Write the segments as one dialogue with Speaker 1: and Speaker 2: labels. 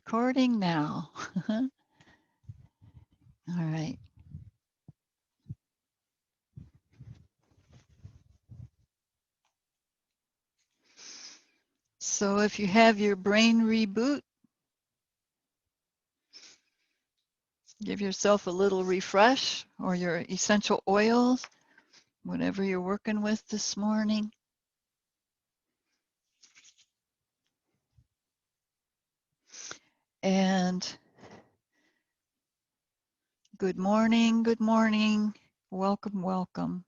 Speaker 1: Recording now. All right. So if you have your brain reboot, give yourself a little refresh or your essential oils, whatever you're working with this morning. And good morning, good morning. Welcome, welcome.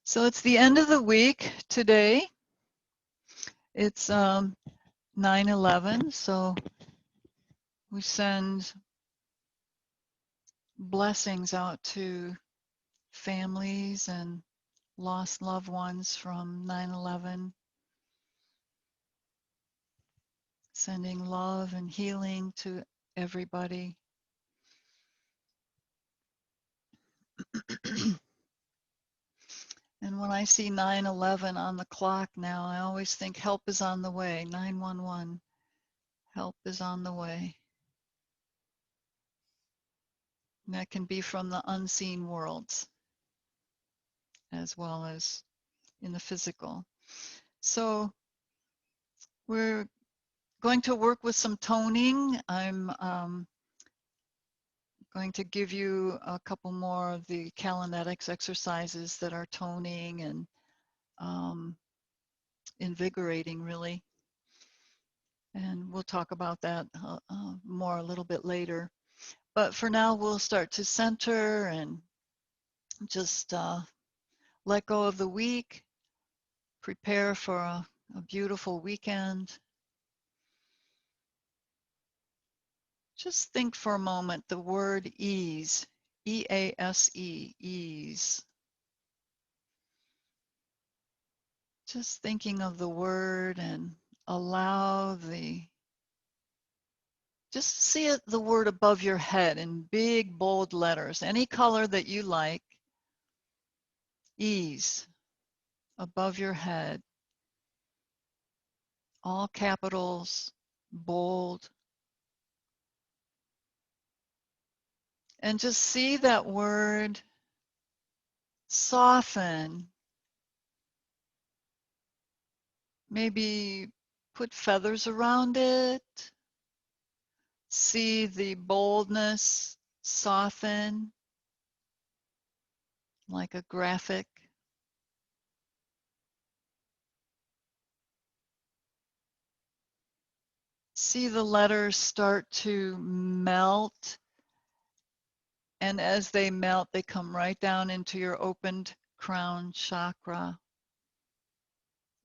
Speaker 1: So it's the end of the week today. It's 9/11, so we send blessings out to families and lost loved ones from 9/11, sending love and healing to everybody. And when I see 9/11 on the clock now, I always think help is on the way. 911, help is on the way. And that can be from the unseen worlds as well as in the physical. So we're going to work with some toning. I'm going to give you a couple more of the Kalinetics exercises that are toning and invigorating, really. And we'll talk about that more a little bit later. But for now, we'll start to center and just let go of the week, prepare for a beautiful weekend. Just think for a moment the word ease, E-A-S-E, ease. Just thinking of the word and allow just see it, the word above your head in big, bold letters, any color that you like. Ease, above your head, all capitals, bold. And just see that word soften. Maybe put feathers around it. See the boldness soften like a graphic. See the letters start to melt. And as they melt, they come right down into your opened crown chakra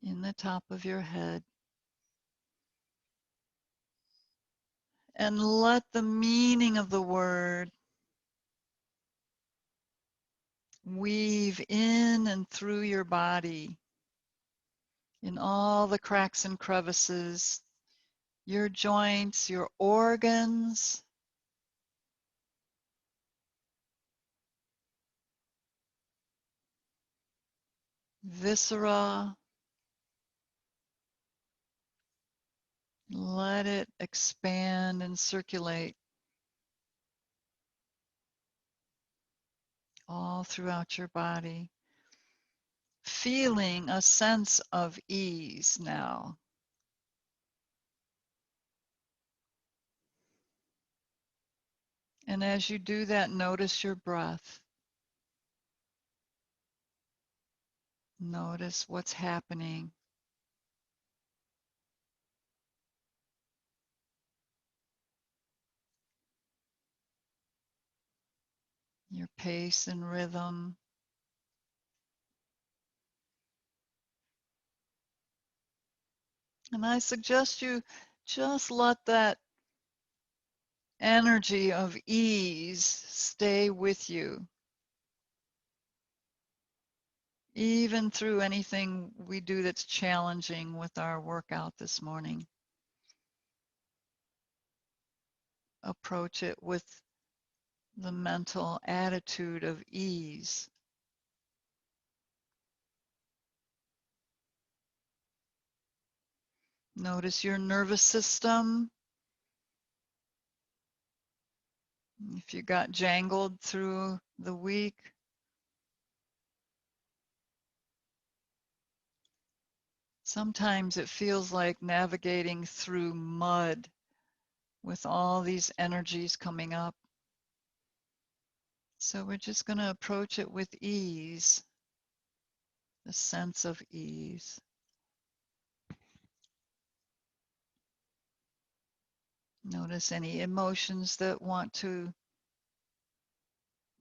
Speaker 1: in the top of your head. And let the meaning of the word weave in and through your body, in all the cracks and crevices, your joints, your organs, viscera. Let it expand and circulate all throughout your body. Feeling a sense of ease now. And as you do that, notice your breath. Notice what's happening. Your pace and rhythm. And I suggest you just let that energy of ease stay with you, even through anything we do that's challenging with our workout this morning. Approach it with the mental attitude of ease. Notice your nervous system. If you got jangled through the week, sometimes it feels like navigating through mud with all these energies coming up. So we're just going to approach it with ease, the sense of ease. Notice any emotions that want to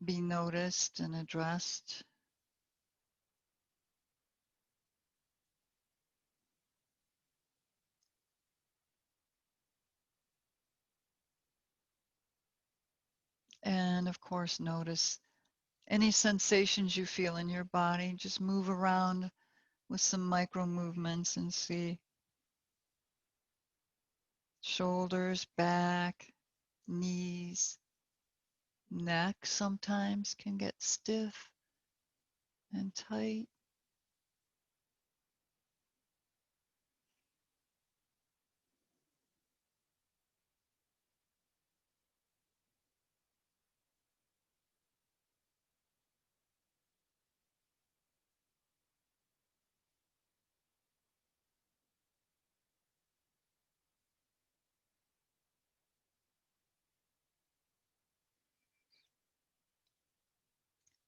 Speaker 1: be noticed and addressed. And of course, notice any sensations you feel in your body. Just move around with some micro movements and see shoulders, back, knees, neck sometimes can get stiff and tight.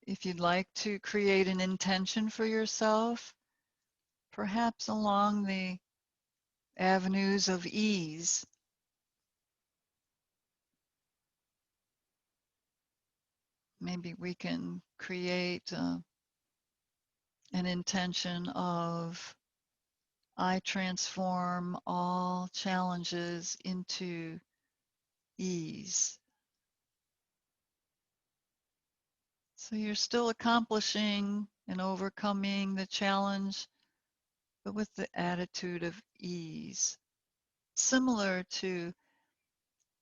Speaker 1: If you'd like to create an intention for yourself, perhaps along the avenues of ease, maybe we can create an intention of I transform all challenges into ease. So you're still accomplishing and overcoming the challenge, but with the attitude of ease, similar to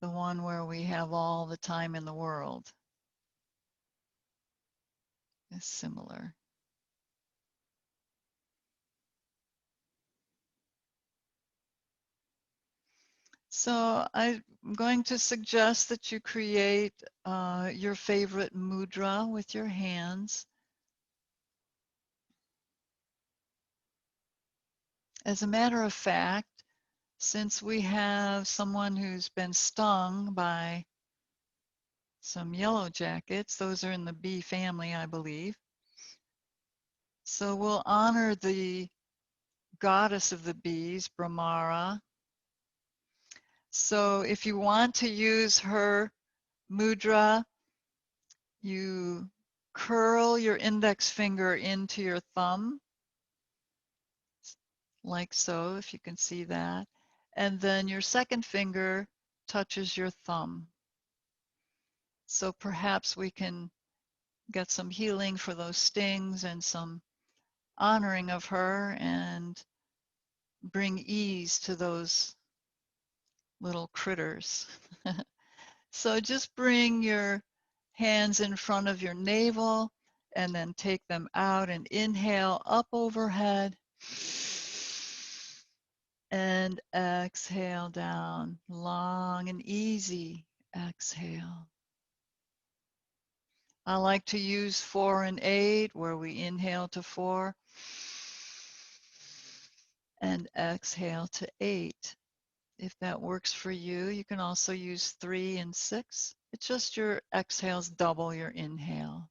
Speaker 1: the one where we have all the time in the world. Is similar. So I'm going to suggest that you create your favorite mudra with your hands. As a matter of fact, since we have someone who's been stung by some yellow jackets, those are in the bee family, I believe. So we'll honor the goddess of the bees, Brahmara. So if you want to use her mudra, you curl your index finger into your thumb, like so, if you can see that. And then your second finger touches your thumb. So perhaps we can get some healing for those stings and some honoring of her and bring ease to those little critters. So just bring your hands in front of your navel and then take them out and inhale up overhead and exhale down, long and easy exhale. I like to use 4 and 8 where we inhale to 4 and exhale to 8. If that works for you, you can also use 3 and 6. It's just your exhales double your inhale.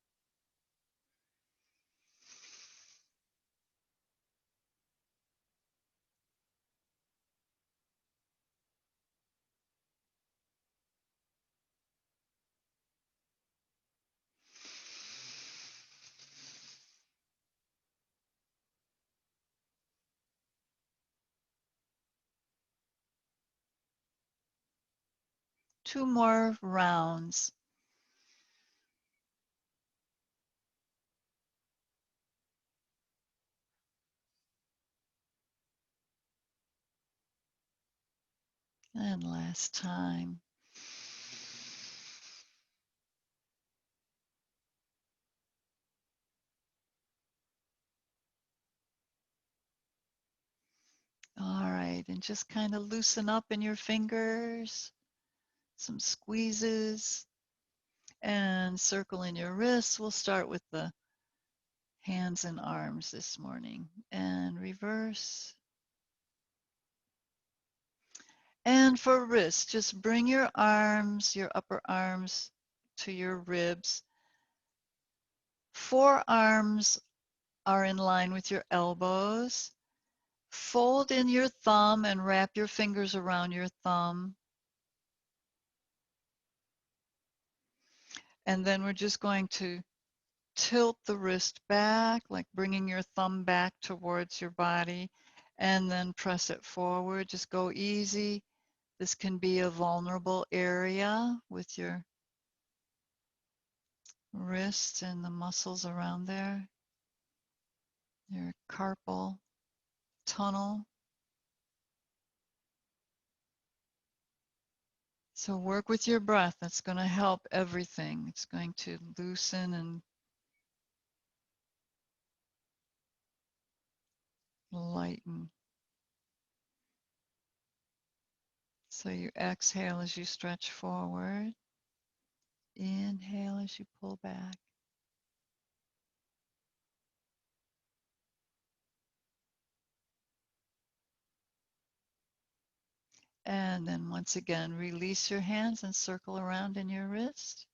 Speaker 1: Two more rounds. And last time. All right. and just kind of loosen up in your fingers, some squeezes, and circle in your wrists. We'll start with the hands and arms this morning, and reverse. And for wrists, just bring your arms, your upper arms to your ribs. Forearms are in line with your elbows. Fold in your thumb and wrap your fingers around your thumb. And then we're just going to tilt the wrist back, like bringing your thumb back towards your body, and then press it forward. Just go easy. This can be a vulnerable area with your wrist and the muscles around there, your carpal tunnel. So work with your breath. That's going to help everything. It's going to loosen and lighten. So you exhale as you stretch forward. Inhale as you pull back. And then once again, release your hands and circle around in your wrist.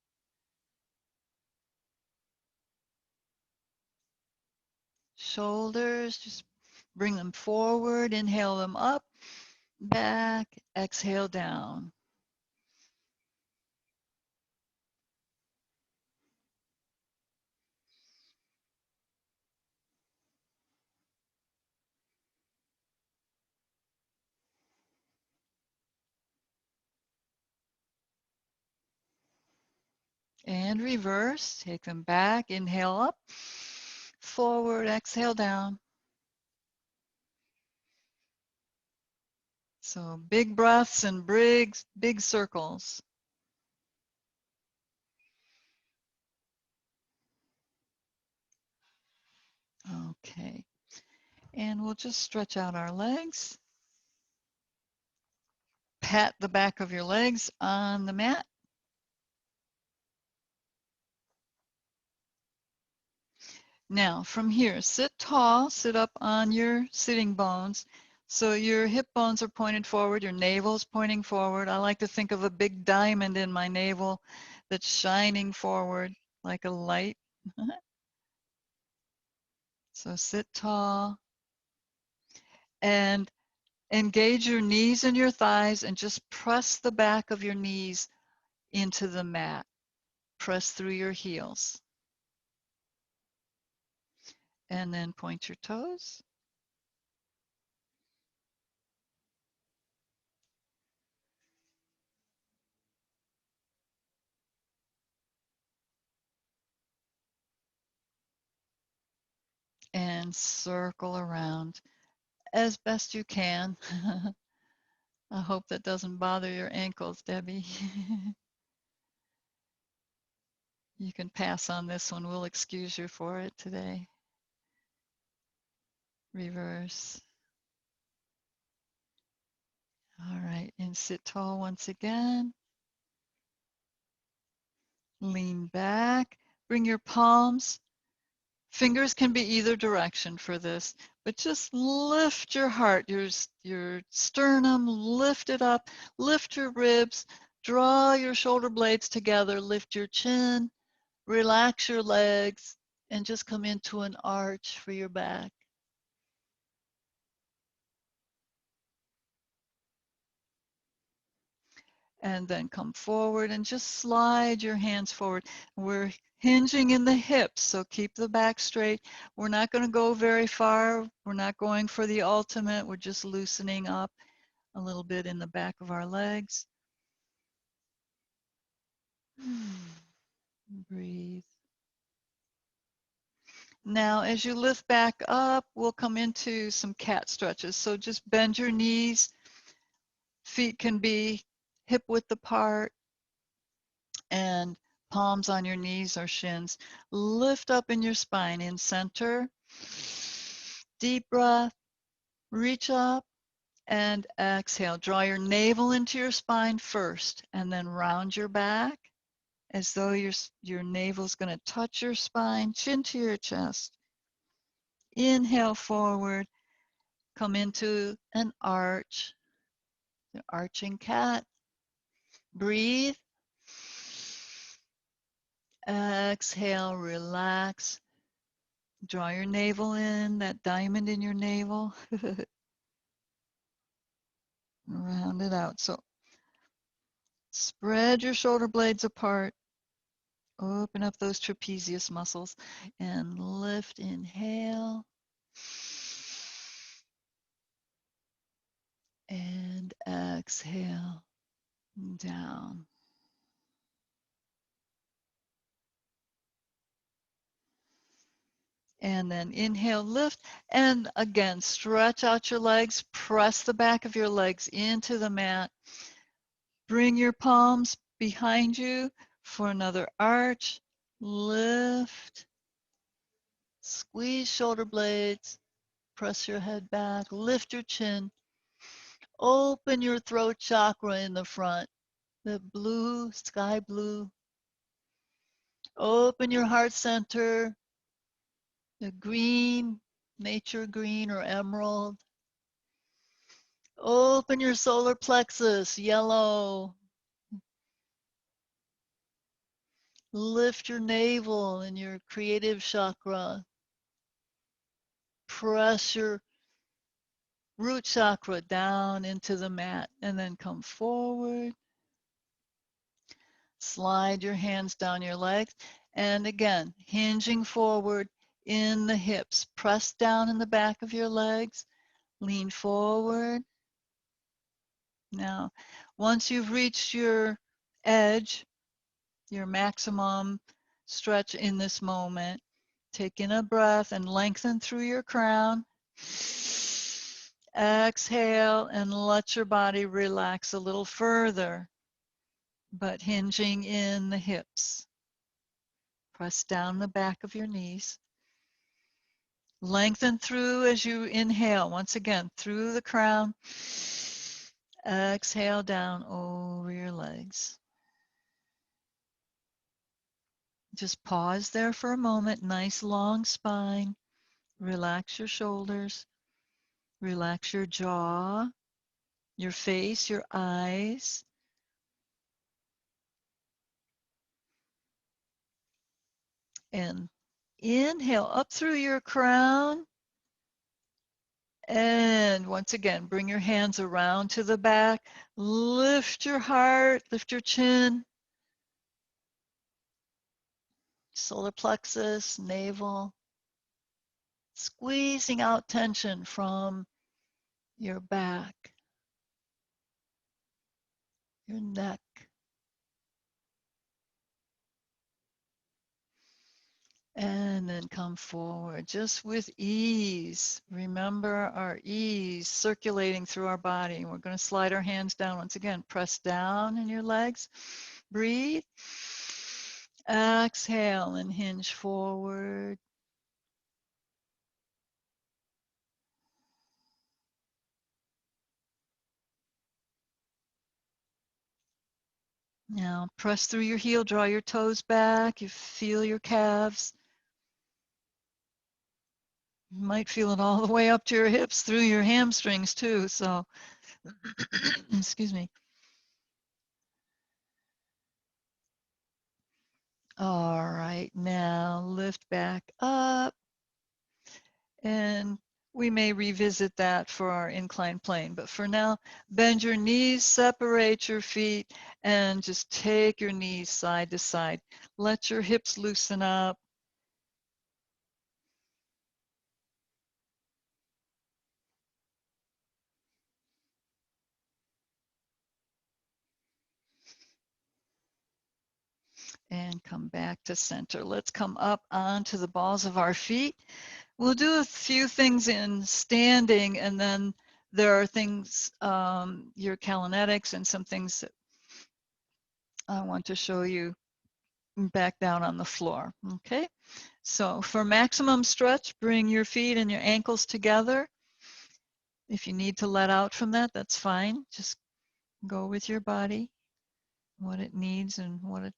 Speaker 1: Shoulders, just bring them forward. Inhale them up, back, exhale down. And reverse, take them back, inhale up, forward, exhale down. So big breaths and big circles. Okay, and we'll just stretch out our legs. Pat the back of your legs on the mat. Now from here, sit tall, sit up on your sitting bones. So your hip bones are pointed forward, your navel's pointing forward. I like to think of a big diamond in my navel that's shining forward like a light. So sit tall and engage your knees and your thighs and just press the back of your knees into the mat. Press through your heels. And then point your toes. And circle around as best you can. I hope that doesn't bother your ankles, Debbie. You can pass on this one. We'll excuse you for it today. Reverse. All right, and sit tall once again. Lean back. Bring your palms. Fingers can be either direction for this, but just lift your heart, your sternum, lift it up, lift your ribs, draw your shoulder blades together, lift your chin, relax your legs, and just come into an arch for your back. And then come forward and just slide your hands forward. We're hinging in the hips, so keep the back straight. We're not going to go very far. We're not going for the ultimate. We're just loosening up a little bit in the back of our legs. Breathe. Now, as you lift back up, we'll come into some cat stretches. So just bend your knees. Feet can be hip width apart and palms on your knees or shins. Lift up in your spine in center. Deep breath. Reach up. And exhale. Draw your navel into your spine first, and then round your back as though your navel's going to touch your spine, chin to your chest. Inhale forward, come into an arch, the arching cat. Breathe. Exhale, relax. Draw your navel in, that diamond in your navel. Round it out. So spread your shoulder blades apart. Open up those trapezius muscles and lift. Inhale. And exhale. Down. And then inhale, lift, and again, stretch out your legs, press the back of your legs into the mat. Bring your palms behind you for another arch. Lift, squeeze shoulder blades, press your head back, lift your chin. Open your throat chakra in the front, the blue, sky blue. Open your heart center, the green, nature green or emerald. Open your solar plexus, yellow. Lift your navel and your creative chakra. Press your root chakra down into the mat and then come forward. Slide your hands down your legs. And again, hinging forward in the hips. Press down in the back of your legs. Lean forward. Now, once you've reached your edge, your maximum stretch in this moment, take in a breath and lengthen through your crown. Exhale and let your body relax a little further, but hinging in the hips. Press down the back of your knees. Lengthen through as you inhale, once again, through the crown. Exhale down over your legs. Just pause there for a moment. Nice long spine. Relax your shoulders. Relax your jaw, your face, your eyes. And inhale up through your crown. And once again, bring your hands around to the back. Lift your heart, lift your chin. Solar plexus, navel. Squeezing out tension from your back, your neck. And then come forward just with ease. Remember our ease circulating through our body. We're going to slide our hands down once again. Press down in your legs. Breathe. Exhale and hinge forward. Now press through your heel, draw your toes back. You feel your calves. You might feel it all the way up to your hips, through your hamstrings too. So, excuse me. All right, now lift back up. And we may revisit that for our inclined plane. But for now, bend your knees, separate your feet, and just take your knees side to side. Let your hips loosen up. And come back to center. Let's come up onto the balls of our feet. We'll do a few things in standing, and then there are things, your calkinetics and some things that I want to show you back down on the floor. Okay, so for maximum stretch, bring your feet and your ankles together. If you need to let out from that, that's fine. Just go with your body, what it needs and what it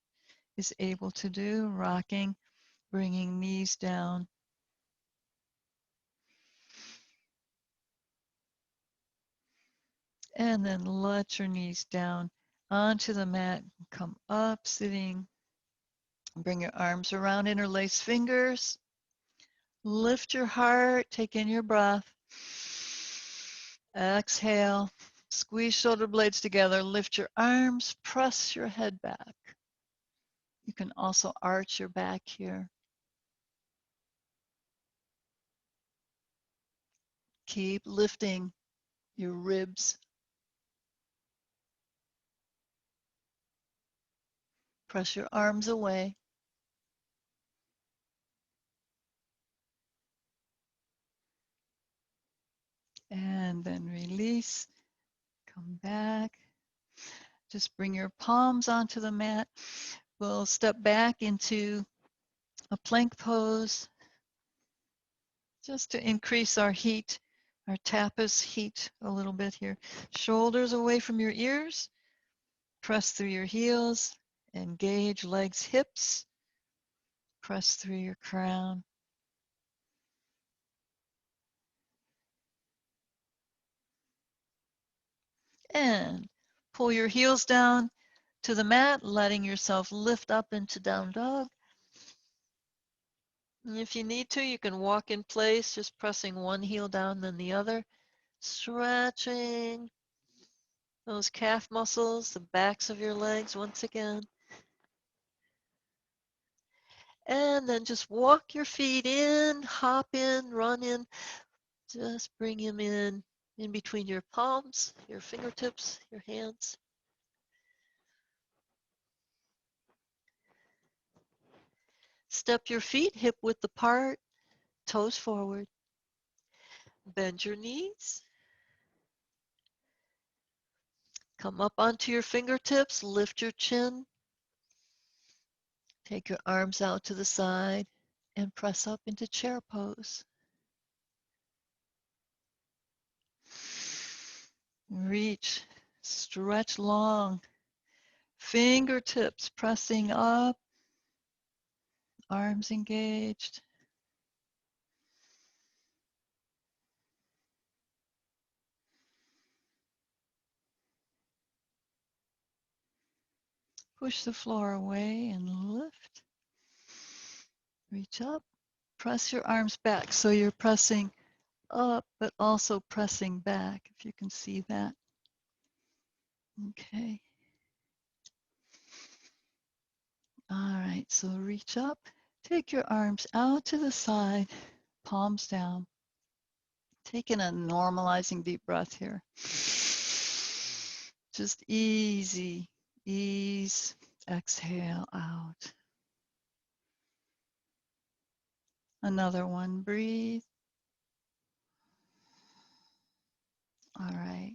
Speaker 1: is able to do. Rocking, bringing knees down. And then let your knees down onto the mat. Come up, sitting. Bring your arms around, interlace fingers. Lift your heart, take in your breath. Exhale, squeeze shoulder blades together, lift your arms, press your head back. You can also arch your back here. Keep lifting your ribs. Press your arms away. And then release, come back. Just bring your palms onto the mat. We'll step back into a plank pose just to increase our heat, our tapas heat a little bit here. Shoulders away from your ears. Press through your heels. Engage legs, hips. Press through your crown. And pull your heels down to the mat, letting yourself lift up into down dog. And if you need to, you can walk in place, just pressing one heel down, then the other. Stretching those calf muscles, the backs of your legs once again. And then just walk your feet in, hop in, run in. Just bring them in between your palms, your fingertips, your hands. Step your feet hip width apart, toes forward. Bend your knees. Come up onto your fingertips, lift your chin. Take your arms out to the side and press up into chair pose. Reach, stretch long. Fingertips pressing up, arms engaged. Push the floor away and lift. Reach up. Press your arms back so you're pressing up, but also pressing back, if you can see that. Okay. All right, so reach up. Take your arms out to the side, palms down. Taking a normalizing deep breath here. Just easy, ease, exhale out. Another one, breathe. All right.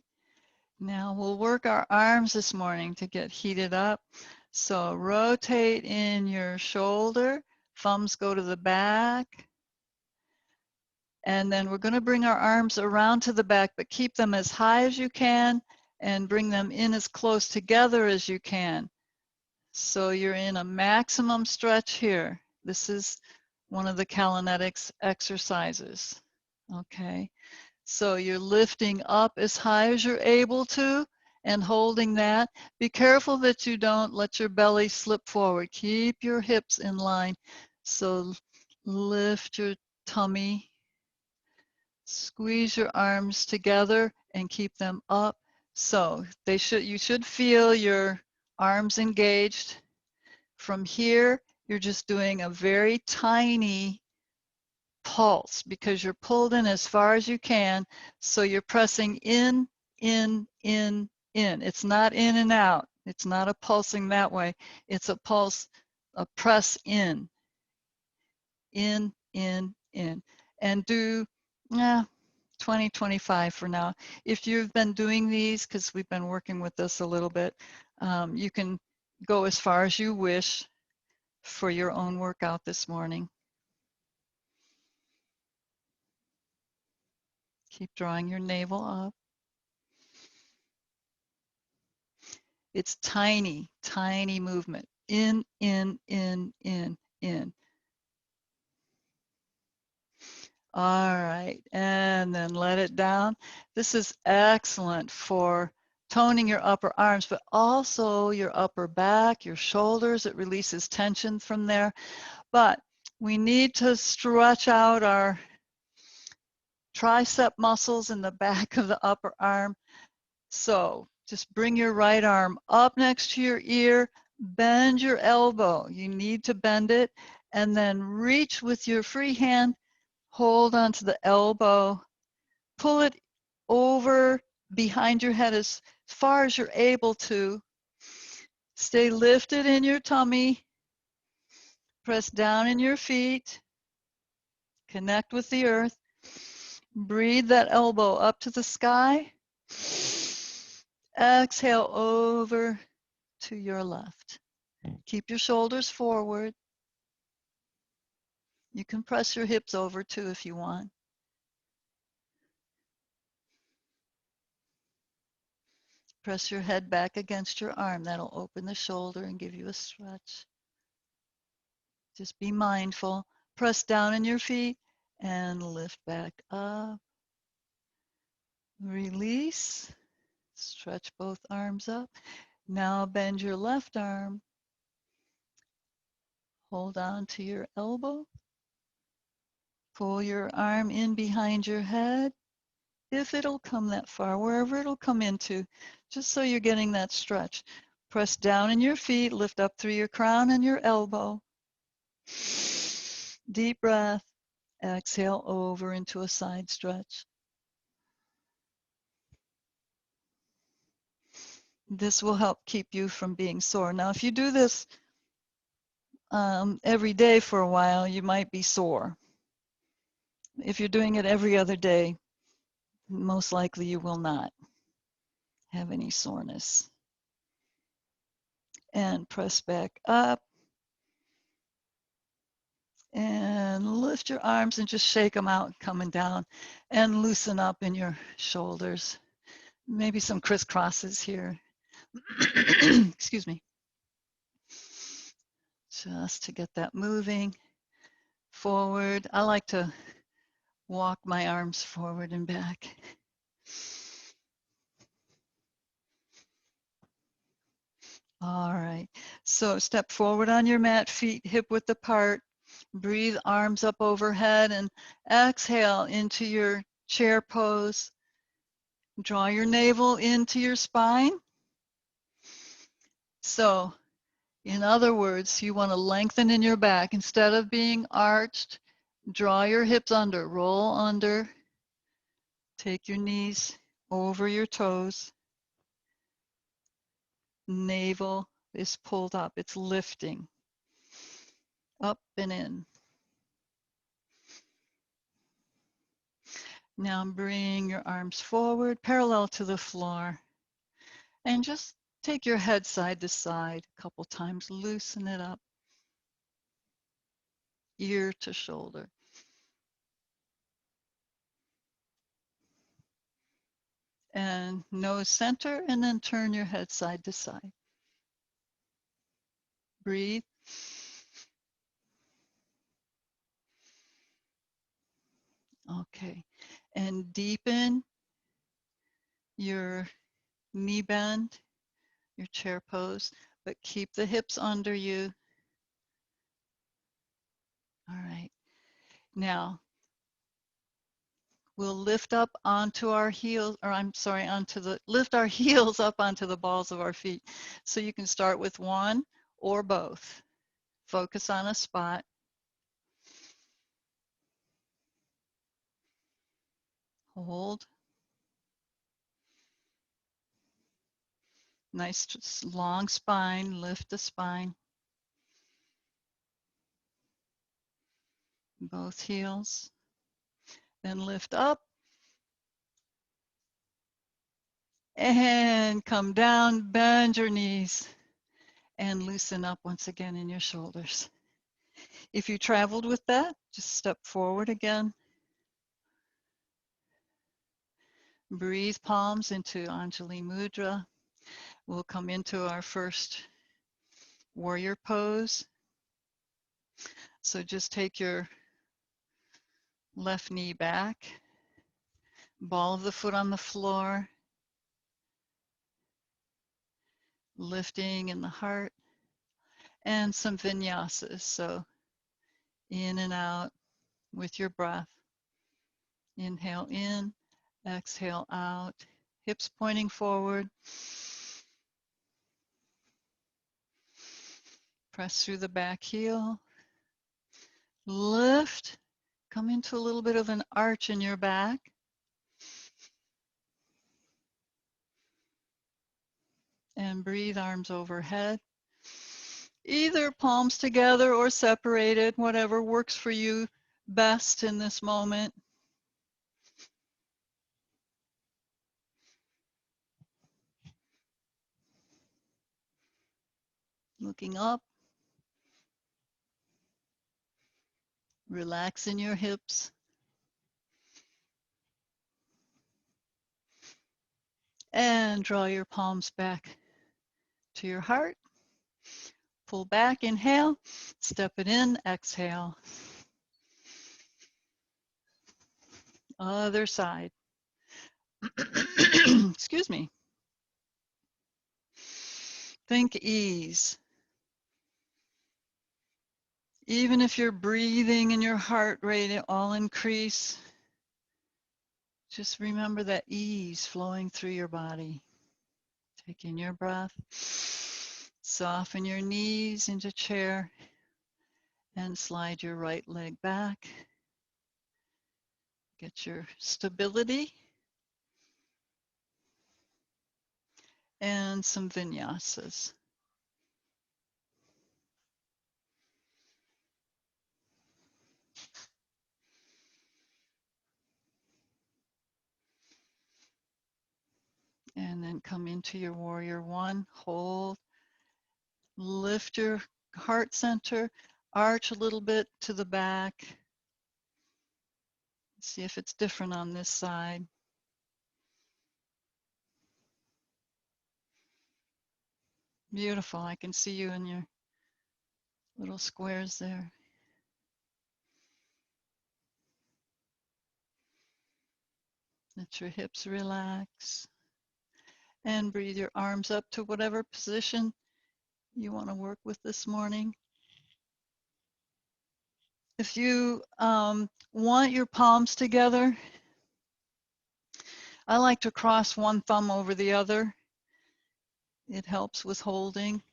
Speaker 1: Now we'll work our arms this morning to get heated up. So rotate in your shoulder, thumbs go to the back. And then we're going to bring our arms around to the back, but keep them as high as you can and bring them in as close together as you can. So you're in a maximum stretch here. This is one of the Kalinetics exercises. Okay. So you're lifting up as high as you're able to and holding that. Be careful that you don't let your belly slip forward. Keep your hips in line. So lift your tummy. Squeeze your arms together and keep them up. So you should feel your arms engaged. From here, you're just doing a very tiny pulse because you're pulled in as far as you can. So you're pressing in, in, in, in. It's not in and out. It's not a pulsing that way. It's a pulse, a press in, in, in. And do 20, 25 for now. If you've been doing these, because we've been working with this a little bit, you can go as far as you wish for your own workout this morning. Keep drawing your navel up. It's tiny, tiny movement. In, in, in, in, in. All right, and then let it down. This is excellent for toning your upper arms, but also your upper back, your shoulders. It releases tension from there. But we need to stretch out our tricep muscles in the back of the upper arm. So just bring your right arm up next to your ear, bend your elbow. You need to bend it, and then reach with your free hand, hold onto the elbow, pull it over behind your head as far as you're able to. Stay lifted in your tummy, press down in your feet, connect with the earth. Breathe that elbow up to the sky. Exhale over to your left. Keep your shoulders forward. You can press your hips over too if you want. Press your head back against your arm. That'll open the shoulder and give you a stretch. Just be mindful. Press down in your feet and lift back up. Release. Stretch both arms up. Now bend your left arm. Hold on to your elbow. Pull your arm in behind your head, if it'll come that far, wherever it'll come into, just so you're getting that stretch. Press down in your feet, lift up through your crown and your elbow. Deep breath. Exhale over into a side stretch. This will help keep you from being sore. Now, if you do this every day for a while, you might be sore. If you're doing it every other day, most likely you will not have any soreness. And press back up. And lift your arms and just shake them out, coming down, and loosen up in your shoulders. Maybe some crisscrosses here. Excuse me. Just to get that moving forward. I like to walk my arms forward and back. All right, so step forward on your mat, feet hip width apart. Breathe arms up overhead and exhale into your chair pose. Draw your navel into your spine. So, in other words, you want to lengthen in your back. Instead of being arched, draw your hips under, roll under. Take your knees over your toes. Navel is pulled up, it's lifting. Up and in. Now bring your arms forward, parallel to the floor. And just take your head side to side a couple times, loosen it up. Ear to shoulder. And nose center, and then turn your head side to side. Breathe. Okay. And deepen your knee bend, your chair pose, but keep the hips under you. All right. Now, we'll lift up onto our heels, or I'm sorry, lift our heels up onto the balls of our feet. So you can start with one or both. Focus on a spot. Hold. Nice long spine, lift the spine. Both heels. Then lift up. And come down, bend your knees. And loosen up once again in your shoulders. If you traveled with that, just step forward again. Breathe palms into Anjali Mudra. We'll come into our first warrior pose. So just take your left knee back, ball of the foot on the floor, lifting in the heart, and some vinyasas. So in and out with your breath. Inhale in, exhale out, hips pointing forward. Press through the back heel. Lift. Come into a little bit of an arch in your back. And breathe, arms overhead. Either palms together or separated, whatever works for you best in this moment. Looking up. Relax in your hips. And draw your palms back to your heart. Pull back, inhale, step it in, exhale. Other side. Excuse me. Think ease. Even if your breathing and your heart rate all increase, just remember that ease flowing through your body. Take in your breath. Soften your knees into chair and slide your right leg back. Get your stability and some vinyasas. And then come into your warrior one, hold, lift your heart center, arch a little bit to the back. See if it's different on this side. Beautiful, I can see you in your little squares there. Let your hips relax. And breathe your arms up to whatever position you want to work with this morning. If you want your palms together, I like to cross one thumb over the other. It helps with holding.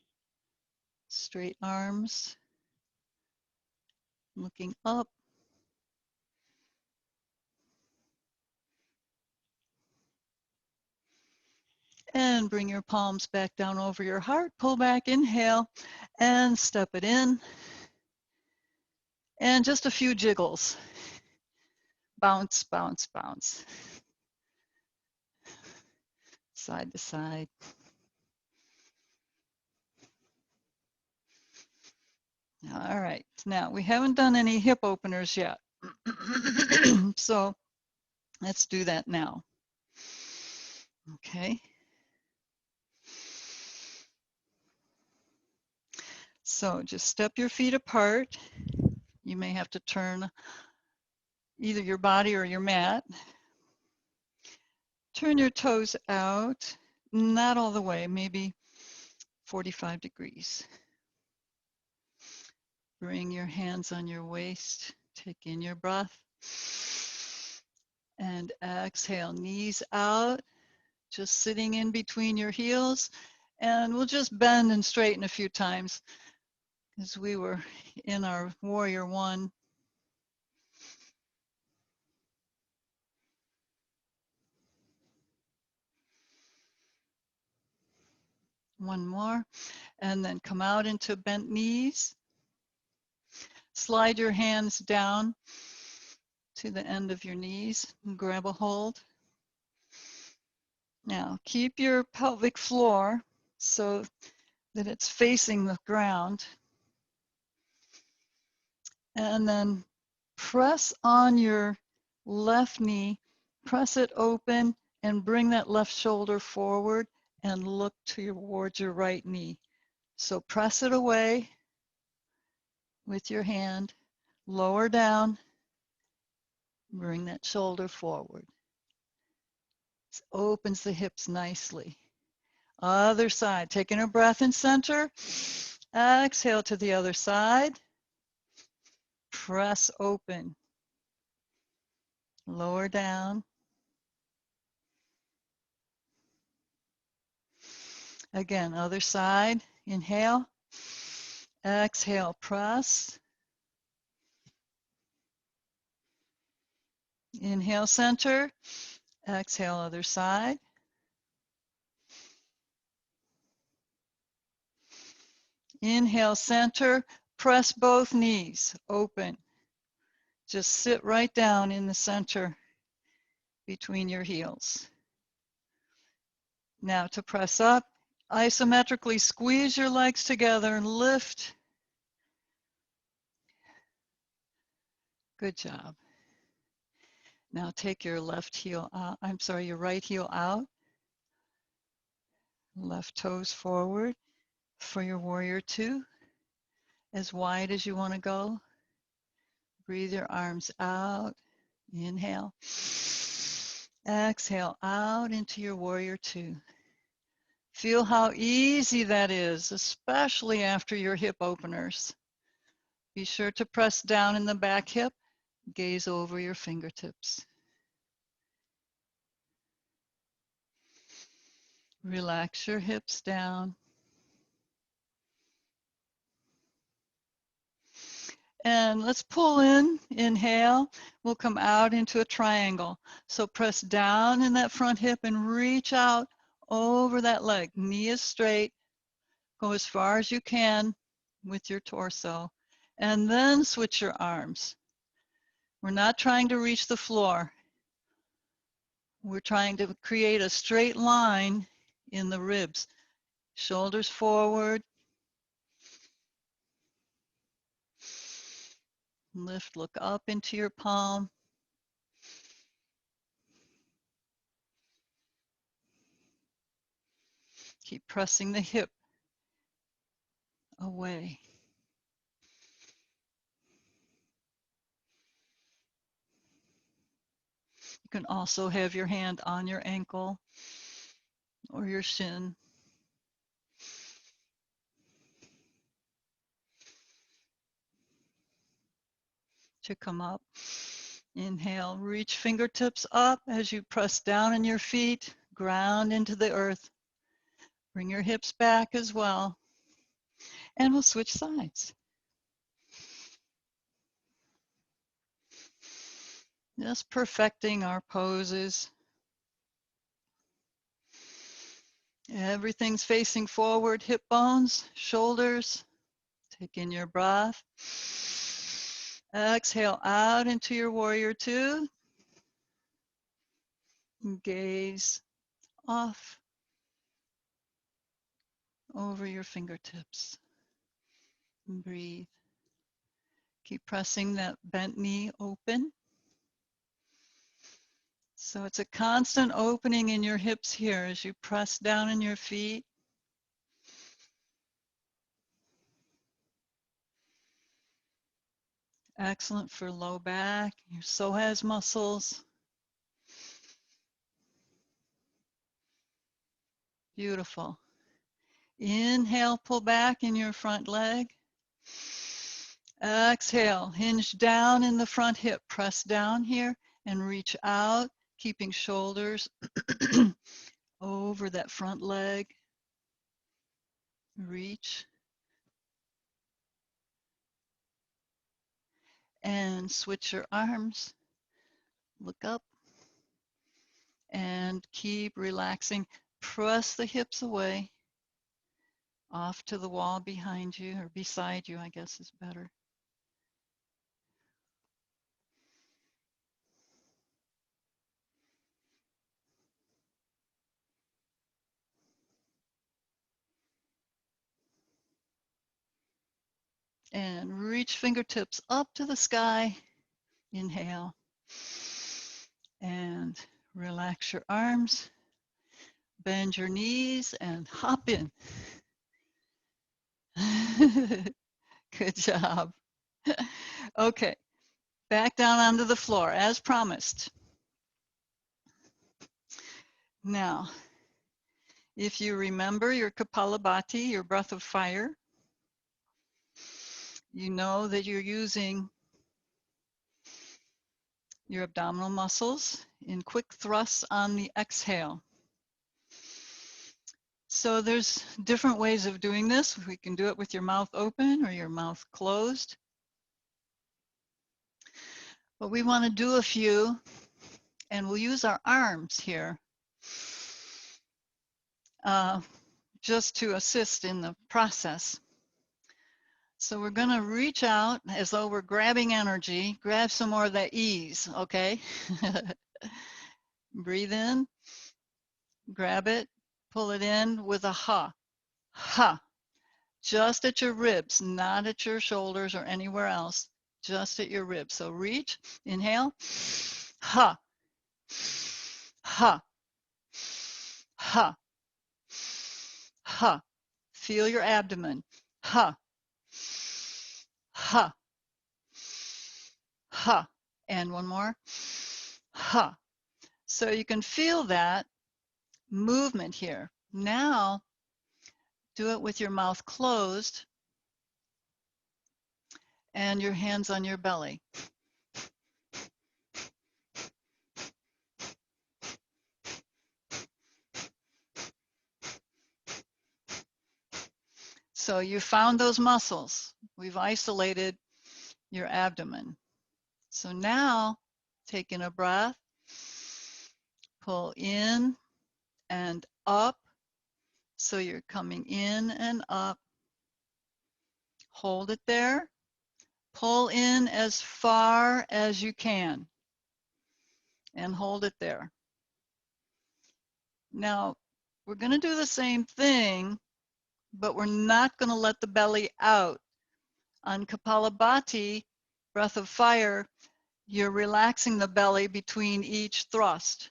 Speaker 1: Straight arms, looking up. And bring your palms back down over your heart. Pull back, inhale, and step it in. And just a few jiggles. Bounce, bounce, bounce. Side to side. All right, now we haven't done any hip openers yet. So let's do that now. Okay. So just step your feet apart. You may have to turn either your body or your mat. Turn your toes out, not all the way, maybe 45 degrees. Bring your hands on your waist. Take in your breath. And exhale, knees out, just sitting in between your heels. And we'll just bend and straighten a few times as we were in our warrior one. One more, and then come out into bent knees. Slide your hands down to the end of your knees and grab a hold. Now, keep your pelvic floor so that it's facing the ground. And then press on your left knee, press it open and bring that left shoulder forward and look towards your right knee. So press it away with your hand, lower down, bring that shoulder forward. It opens the hips nicely. Other side, taking a breath in center, exhale to the other side, press open, lower down. Again, other side, inhale, exhale, press. Inhale, center, exhale, other side. Inhale, center, press both knees, open. Just sit right down in the center between your heels. Now to press up, isometrically squeeze your legs together and lift. Good job. Now take your left heel out, your right heel out. Left toes forward for your warrior two. As wide as you want to go. Breathe your arms out. Inhale. Exhale out into your warrior two. Feel how easy that is, especially after your hip openers. Be sure to press down in the back hip. Gaze over your fingertips. Relax your hips down. And let's pull in, inhale. We'll come out into a triangle. So press down in that front hip and reach out over that leg. Knee is straight. Go as far as you can with your torso. And then switch your arms. We're not trying to reach the floor. We're trying to create a straight line in the ribs. Shoulders forward. Lift, look up into your palm. Keep pressing the hip away. You can also have your hand on your ankle or your shin. To come up. Inhale, reach fingertips up as you press down on your feet, ground into the earth. Bring your hips back as well. And we'll switch sides. Just perfecting our poses. Everything's facing forward, hip bones, shoulders. Take in your breath. Exhale out into your warrior two. Gaze off over your fingertips. And breathe. Keep pressing that bent knee open. So it's a constant opening in your hips here as you press down on your feet. Excellent for low back, your psoas muscles. Beautiful. Inhale, pull back in your front leg. Exhale, hinge down in the front hip. Press down here and reach out, keeping shoulders over that front leg. Reach. And switch your arms. Look up. And keep relaxing. Press the hips away. Off to the wall behind you, or beside you, I guess is better. And reach fingertips up to the sky. Inhale. And Relax your arms, bend your knees, and hop in. Good job. Okay, back down onto the floor as promised. Now, if you remember your Kapalabhati, your breath of fire, you know that you're using your abdominal muscles in quick thrusts on the exhale. So there's different ways of doing this. We can do it with your mouth open or your mouth closed. But we want to do a few, and we'll use our arms here just to assist in the process. So we're going to reach out as though we're grabbing energy, grab some more of that ease, okay? Breathe in, grab it, pull it in with a ha, ha, just at your ribs, not at your shoulders or anywhere else, just at your ribs. So reach, inhale, ha, ha, ha, ha. Feel your abdomen, ha, ha, ha. And one more, ha. So you can feel that movement here. Now, do it with your mouth closed and your hands on your belly. So you found those muscles. We've isolated your abdomen. So now, taking a breath, pull in and up. So you're coming in and up. Hold it there. Pull in as far as you can and hold it there. Now, we're going to do the same thing, but we're not going to let the belly out. On Kapalabhati, breath of fire, you're relaxing the belly between each thrust.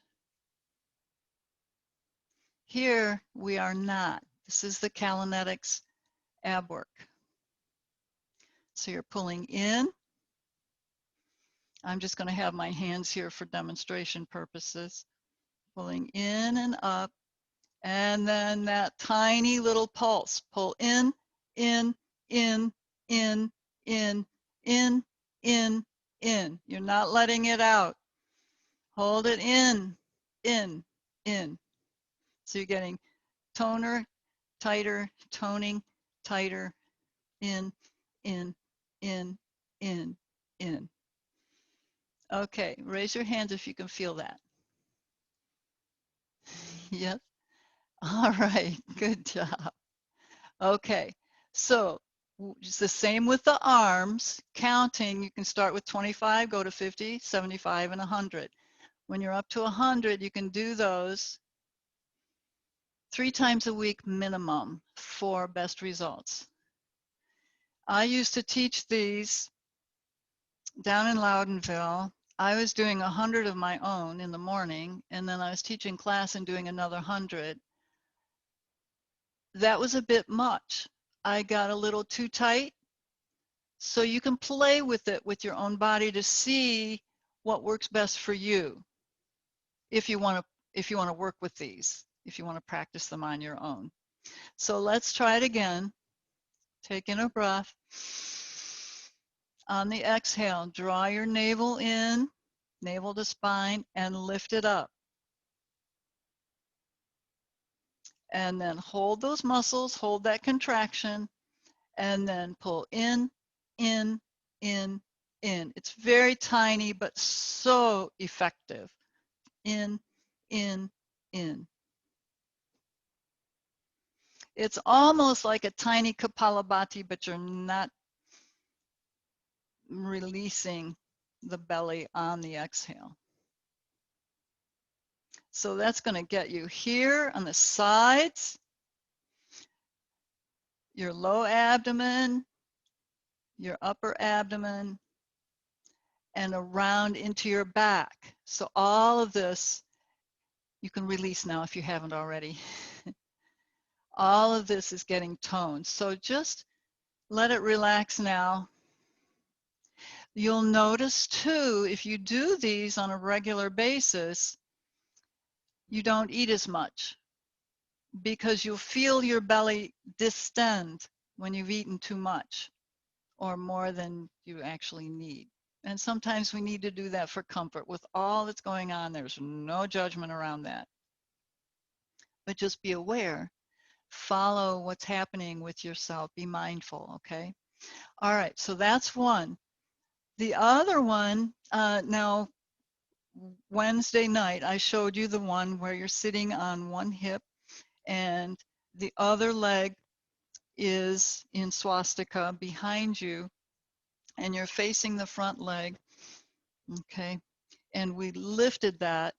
Speaker 1: Here, we are not. This is the Kalanetics ab work. So you're pulling in. I'm just going to have my hands here for demonstration purposes. Pulling in and up. And then that tiny little pulse. Pull in, in, in, in, in, in, in, in. You're not letting it out. Hold it in, in, in. So you're getting toner, tighter, toning, tighter, in, in, in, in, in. Okay, raise your hands if you can feel that. Yes. All right, good job. Okay, so it's the same with the arms. Counting, you can start with 25, go to 50, 75, and 100. When you're up to 100, you can do those 3 times a week minimum for best results. I used to teach these down in Loudonville. I was doing 100 of my own in the morning, and then I was teaching class and doing another 100. That was a bit much. I got a little too tight. So you can play with it with your own body to see what works best for you. If you want to work with these, if you want to practice them on your own. So let's try it again. Take in a breath. On the exhale, draw your navel in, navel to spine, and lift it up. And then hold those muscles, hold that contraction, and then pull in, in, in, in. It's very tiny, but so effective. In, in, in. It's almost like a tiny Kapalabhati, but you're not releasing the belly on the exhale. So that's going to get you here on the sides, your low abdomen, your upper abdomen, and around into your back. So all of this You can release now if you haven't already. All of this is getting toned. So just let it relax now. You'll notice too, if you do these on a regular basis, you don't eat as much because you'll feel your belly distend when you've eaten too much or more than you actually need. And sometimes we need to do that for comfort. With all that's going on, there's no judgment around that. But just be aware. Follow what's happening with yourself. Be mindful, okay? All right, so that's one. The other one, now Wednesday night, I showed you the one where you're sitting on one hip and the other leg is in swastika behind you and you're facing the front leg, okay? And we lifted that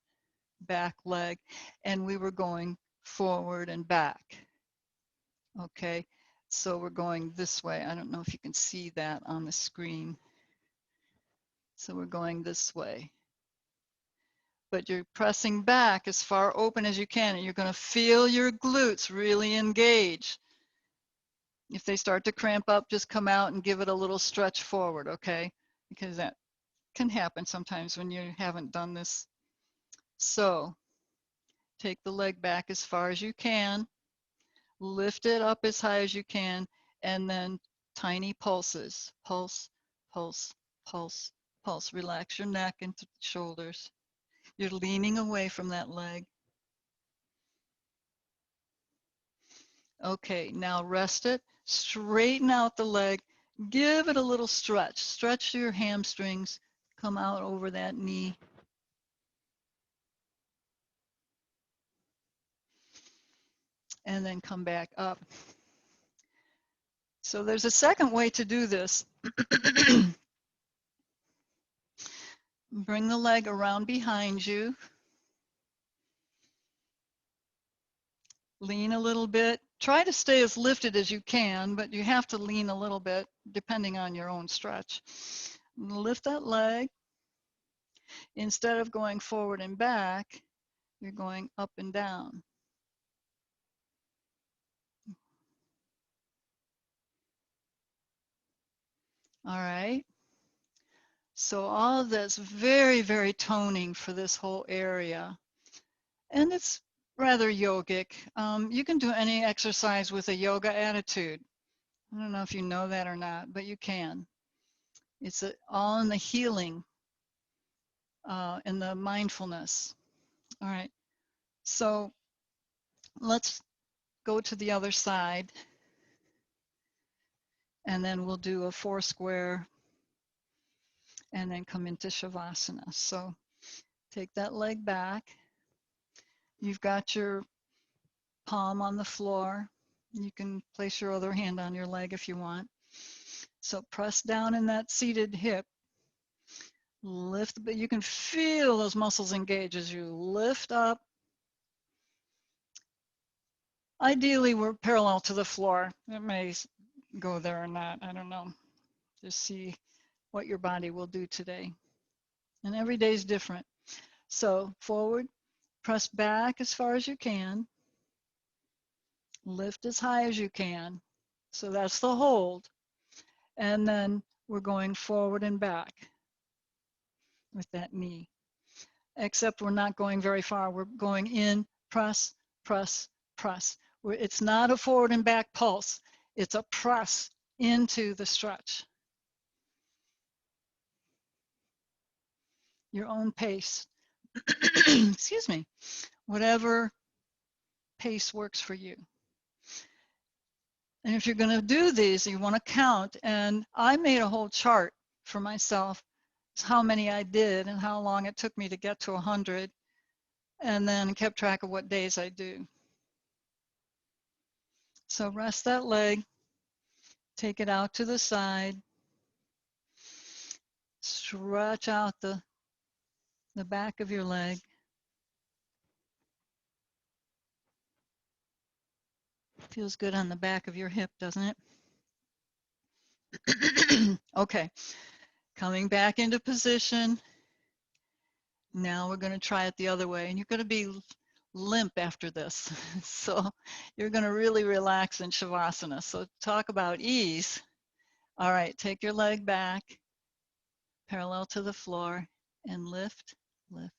Speaker 1: back leg and we were going forward and back, okay? So we're going this way. I don't know if you can see that on the screen. So we're going this way. But you're pressing back as far open as you can, and you're going to feel your glutes really engage. If they start to cramp up, just come out and give it a little stretch forward, okay? Because that can happen sometimes when you haven't done this. So take the leg back as far as you can, lift it up as high as you can, and then tiny pulses. Pulse, pulse, pulse, pulse. Relax your neck and shoulders. You're leaning away from that leg. Okay, now rest it, straighten out the leg, give it a little stretch. Stretch your hamstrings, come out over that knee. And then come back up. So there's a second way to do this. Bring the leg around behind you. Lean a little bit. Try to stay as lifted as you can, but you have to lean a little bit depending on your own stretch. Lift that leg. Instead of going forward and back, you're going up and down. All right. So all of that's very, very toning for this whole area. And it's rather yogic. You can do any exercise with a yoga attitude. I don't know if you know that or not, but you can. It's all in the healing and the mindfulness. All right. So let's go to the other side. And then we'll do a 4 square and then come into Shavasana. So take that leg back. You've got your palm on the floor. You can place your other hand on your leg if you want. So press down in that seated hip. Lift, but you can feel those muscles engage as you lift up. Ideally, we're parallel to the floor. It may go there or not. I don't know. Just see what your body will do today. And every day is different. So forward, press back as far as you can. Lift as high as you can. So that's the hold. And then we're going forward and back with that knee. Except we're not going very far. We're going in, press, press, press. It's not a forward and back pulse. It's a press into the stretch. Your own pace. Excuse me. Whatever pace works for you. And if you're going to do these, you want to count. And I made a whole chart for myself, how many I did and how long it took me to get to 100, and then kept track of what days I do. So rest that leg, take it out to the side, stretch out the back of your leg. Feels good on the back of your hip, doesn't it? Okay, coming back into position. Now we're going to try it the other way, and you're going to be limp after this. So you're going to really relax in Shavasana. So talk about ease. All right, take your leg back, parallel to the floor, and lift, lift.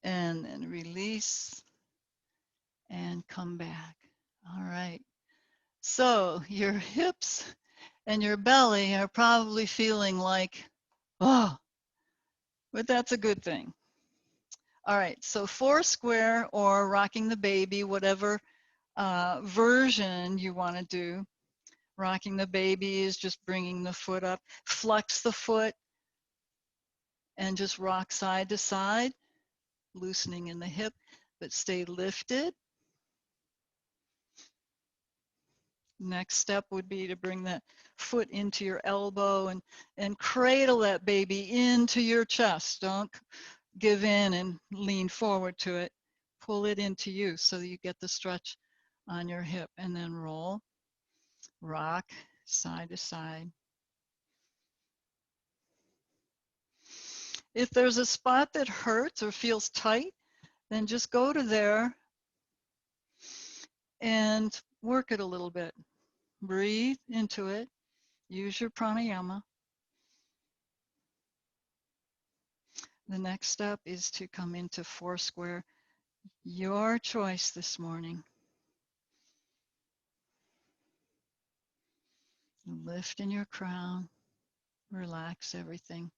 Speaker 1: And then release and come back. All right. So your hips and your belly are probably feeling like, oh, but that's a good thing. All right, so four square or rocking the baby, whatever version you want to do. Rocking the baby is just bringing the foot up, flex the foot, and just rock side to side, loosening in the hip, but stay lifted. Next step would be to bring that foot into your elbow and cradle that baby into your chest. Don't give in and lean forward to it. Pull it into you so that you get the stretch on your hip, and then roll, rock side to side. If there's a spot that hurts or feels tight, then just go to there and work it a little bit. Breathe into it. Use your pranayama. The next step is to come into four square. Your choice this morning. Lift in your crown. Relax everything.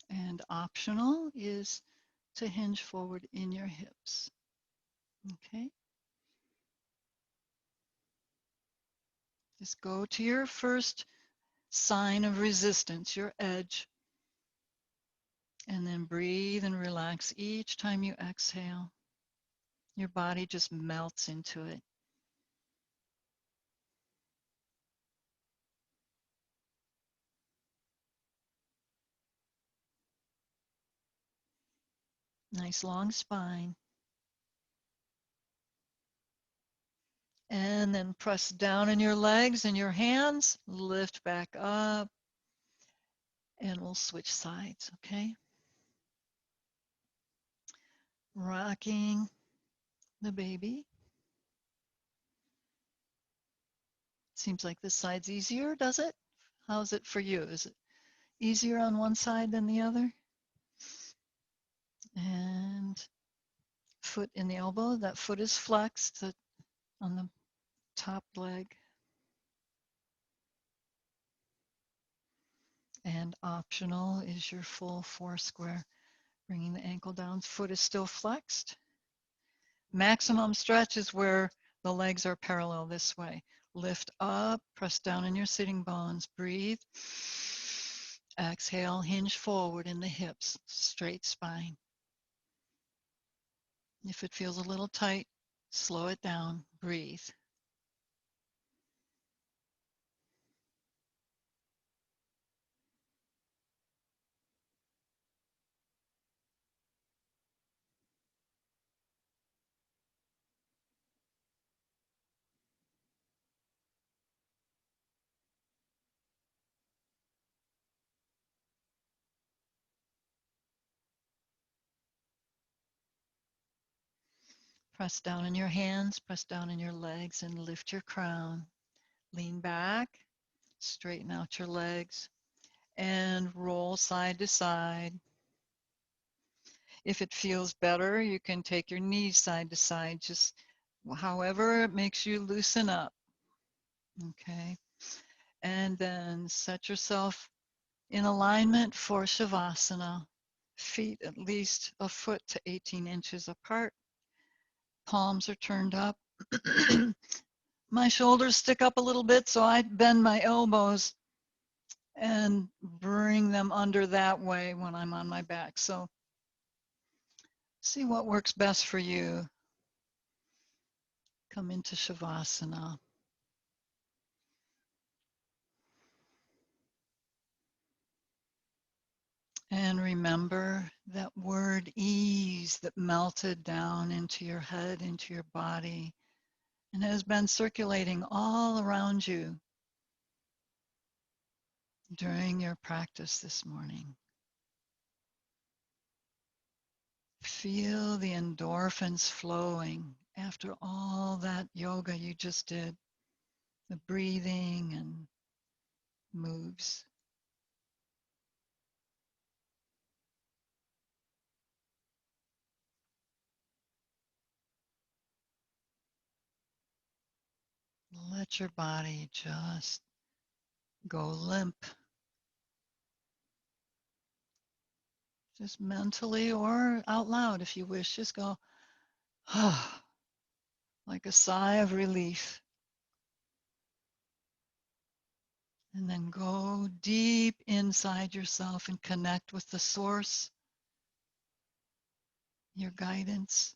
Speaker 1: And optional is to hinge forward in your hips. Okay? Just go to your first sign of resistance, your edge, and then breathe and relax each time you exhale. Your body just melts into it. Nice long spine. And then press down in your legs and your hands, lift back up, and we'll switch sides, okay? Rocking the baby. Seems like this side's easier, does it? How's it for you? Is it easier on one side than the other? And foot in the elbow. That foot is flexed on the top leg. And optional is your full four square. Bringing the ankle down. Foot is still flexed. Maximum stretch is where the legs are parallel this way. Lift up, press down in your sitting bones. Breathe. Exhale, hinge forward in the hips, straight spine. If it feels a little tight, slow it down, breathe. Press down in your hands, press down in your legs, and lift your crown. Lean back, straighten out your legs, and roll side to side. If it feels better, you can take your knees side to side, just however it makes you loosen up. Okay. And then set yourself in alignment for Shavasana. Feet at least a foot to 18 inches apart. Palms are turned up. My shoulders stick up a little bit, so I bend my elbows and bring them under that way when I'm on my back. So see what works best for you. Come into Shavasana. And remember that word ease. ease that melted down into your head, into your body, and has been circulating all around you during your practice this morning. Feel the endorphins flowing after all that yoga you just did, the breathing and moves. Let your body just go limp, just mentally or out loud if you wish. Just go, ah, like a sigh of relief. And then go deep inside yourself and connect with the source, your guidance.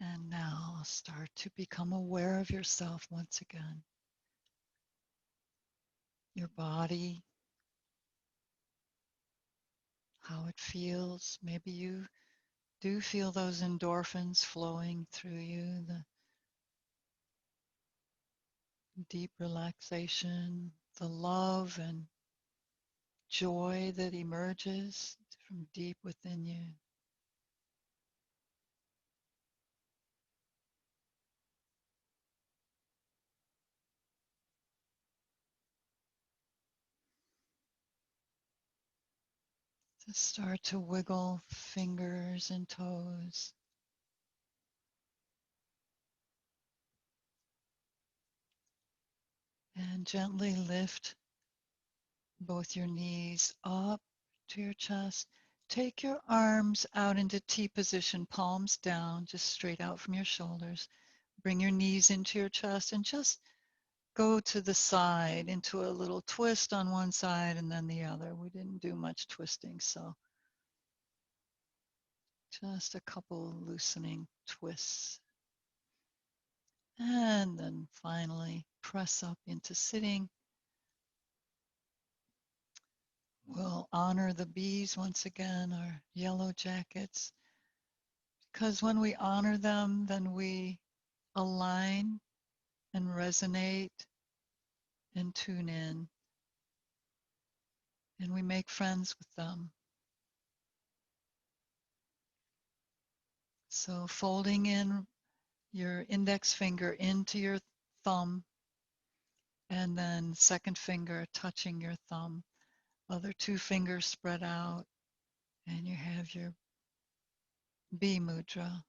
Speaker 1: And now start to become aware of yourself once again. Your body, how it feels. Maybe you do feel those endorphins flowing through you, the deep relaxation, the love and joy that emerges from deep within you. To start to wiggle fingers and toes and gently lift both your knees up to your chest. Take your arms out into T position, palms down, just straight out from your shoulders. Bring your knees into your chest and just go to the side into a little twist on one side and then the other. We didn't do much twisting, so just a couple loosening twists. And then finally press up into sitting. We'll honor the bees once again, our yellow jackets, because when we honor them, then we align and resonate and tune in, and we make friends with them. So folding in your index finger into your thumb, and then second finger touching your thumb, other two fingers spread out, and you have your bee mudra.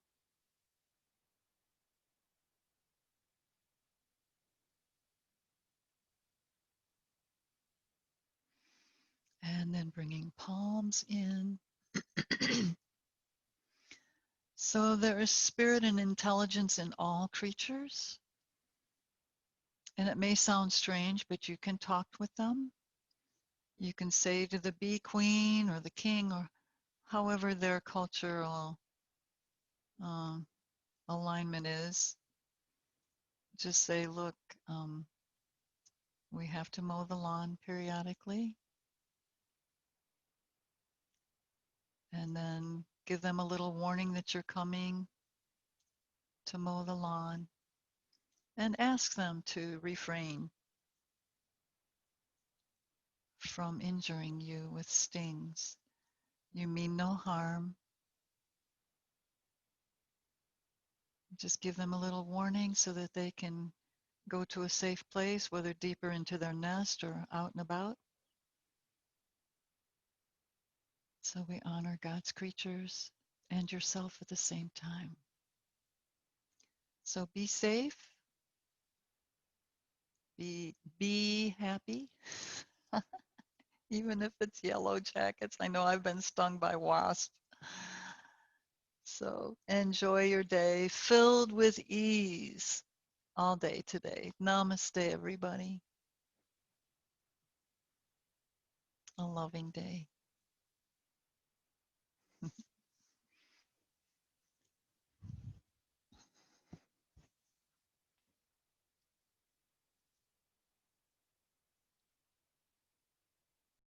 Speaker 1: And then bringing palms in. So there is spirit and intelligence in all creatures. And it may sound strange, but you can talk with them. You can say to the bee queen or the king or however their cultural um, alignment is, just say, look, um, we have to mow the lawn periodically. And then give them a little warning that you're coming to mow the lawn and ask them to refrain from injuring you with stings. You mean no harm. Just give them a little warning so that they can go to a safe place, whether deeper into their nest or out and about. So we honor God's creatures and yourself at the same time. So be safe, be happy, even if it's yellow jackets. I know I've been stung by wasps. So enjoy your day filled with ease all day today. Namaste, everybody. A loving day.